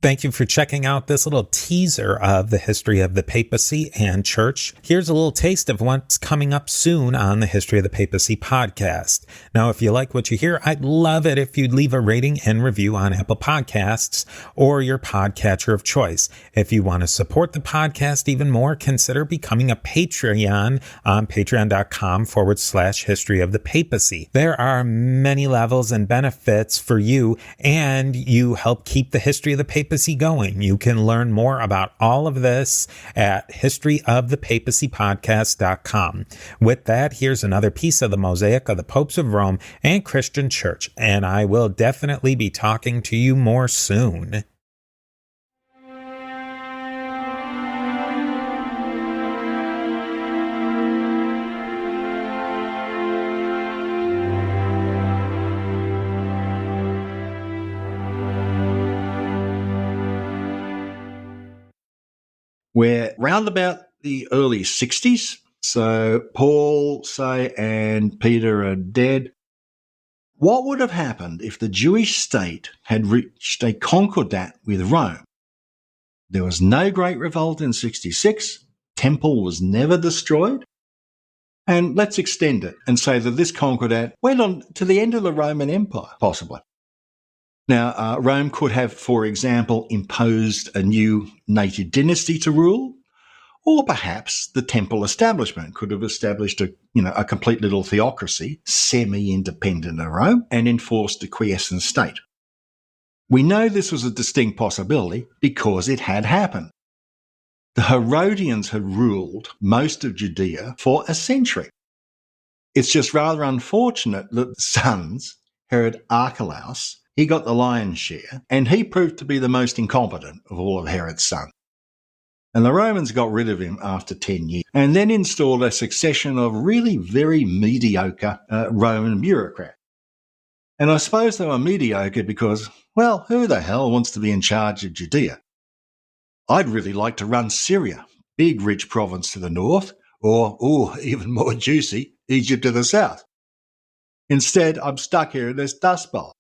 Thank you for checking out this little teaser of the history of the papacy and church. Here's a little taste of what's coming up soon on the History of the Papacy podcast. Now, if you like what you hear, I'd love it if you'd leave a rating and review on Apple Podcasts or your podcatcher of choice. If you want to support the podcast even more, consider becoming a Patreon on patreon.com/history of the papacy. There are many levels and benefits for you, and you help keep the history of the papacy going. You can learn more about all of this at historyofthepapacypodcast.com. With that, here's another piece of the mosaic of the popes of Rome and Christian church, and I will definitely be talking to you more soon. We're round about the early 60s. So Paul, say, and Peter are dead. What would have happened if the Jewish state had reached a concordat with Rome? There was no Great Revolt in 66. Temple was never destroyed. And let's extend it and say that this concordat went on to the end of the Roman Empire, possibly. Now, Rome could have, for example, imposed a new native dynasty to rule, or perhaps the temple establishment could have established a complete little theocracy, semi-independent of Rome, and enforced a quiescent state. We know this was a distinct possibility because it had happened. The Herodians had ruled most of Judea for a century. It's just rather unfortunate that the sons, Herod Archelaus, he got the lion's share, and he proved to be the most incompetent of all of Herod's sons. And the Romans got rid of him after 10 years, and then installed a succession of really very mediocre Roman bureaucrats. And I suppose they were mediocre because, well, who the hell wants to be in charge of Judea? I'd really like to run Syria, big rich province to the north, or, even more juicy, Egypt to the south. Instead, I'm stuck here in this dust bowl.